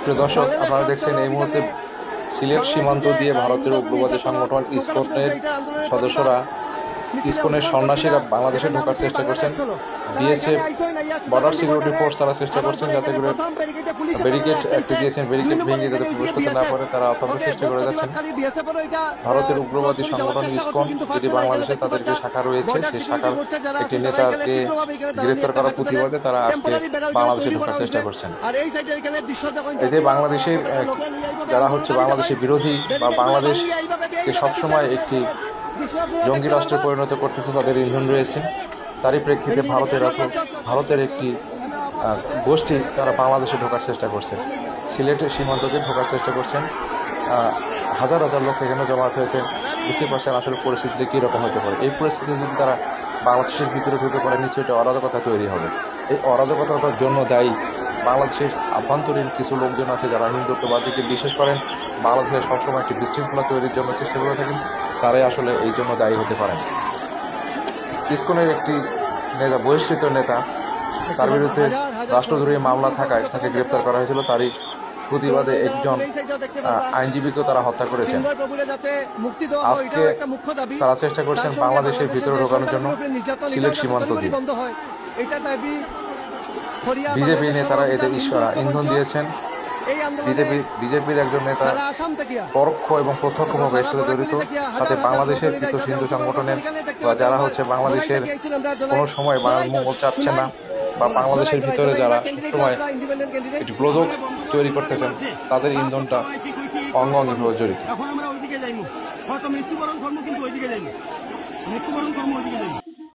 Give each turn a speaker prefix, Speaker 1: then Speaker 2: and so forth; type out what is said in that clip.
Speaker 1: প্রিয় দর্শক, আপনারা দেখছেন এই মুহূর্তে সিলেট সীমান্ত দিয়ে ভারতের উগ্রবাদী সংগঠন ইসকনের সদস্যরা, ইসকনের সন্ন্যাসীরা বাংলাদেশে ঢোকার চেষ্টা করছেন। বিএসএফ বর্ডার সিকিউরিটি ফোর্স তারা চেষ্টা করছেন যাতে করে ব্যারিকেড একটা দিয়েছেন, ব্যারিকেড ভেঙে যাতে প্রবেশ করতে না পারে তারা অতন্ত্র চেষ্টা করে যাচ্ছেন। ভারতের উগ্রবাদী সংগঠন ইসকন, যেটি বাংলাদেশে তাদের যে শাখা রয়েছে সেই শাখার একটি নেতাকে গ্রেপ্তার করার প্রতিবাদে তারা আজকে বাংলাদেশে ঢোকার চেষ্টা করছেন। এতে বাংলাদেশের যারা হচ্ছে বাংলাদেশের বিরোধী বা বাংলাদেশকে সবসময় একটি জঙ্গি রাষ্ট্রে পরিণত করতেছে তাদের ইন্ধন রয়েছে। তারই প্রেক্ষিতে ভারতের একটি গোষ্ঠী তারা বাংলাদেশে ঢোকার চেষ্টা করছেন, সিলেটের সীমান্তকে ঢোকার চেষ্টা করছেন। হাজার হাজার লোক এখানে জমায়েত হয়েছে। বুঝতে পারছেন আসলে পরিস্থিতিটা কীরকম হতে পারে। এই পরিস্থিতি যদি তারা বাংলাদেশের ভিতরে ঢুকে পড়ে নিশ্চয়ই এটা অরাজকতা তৈরি হবে। এই অরাজকতার জন্য দায়ী বাংলাদেশের আভ্যন্তরীণ কিছু লোকজন আছে যারা হিন্দুত্ববাদীকে বিশ্বাস করেন, বাংলাদেশের সবসময় একটি বিশৃঙ্খলা তৈরির জন্য চেষ্টা করে থাকেন, তারাই আসলে এই জন্য দায়ী হতে পারেন। ইসকনের একটি নেতা, বহিষ্কৃত নেতা, তার বিরুদ্ধে রাষ্ট্রদ্রোহী মামলা থাকায় তাকে গ্রেপ্তার করা হয়েছিল। তারই প্রতিবাদে একজন আইনজীবীকেও তারা হত্যা করেছেন। আজকে তারা চেষ্টা করছেন বাংলাদেশের ভিতরে ঢোকানোর জন্য সিলেট সীমান্ত দিয়ে। বিজেপি নেতারা এতে ইন্ধন দিয়েছেন। বিজেপির একজন নেতা পরোক্ষ এবং প্রত্যক্ষভাবে এর সাথে জড়িত, সাথে বাংলাদেশের কৃত হিন্দু সংগঠনের বা যারা হচ্ছে বাংলাদেশের কোনো সময় মঙ্গল চাচ্ছে না বা বাংলাদেশের ভিতরে যারা সময় একটি গোলযোগ তৈরি করতেছেন তাদের ইন্ধনটা অঙ্গাঙ্গিভাবে জড়িত।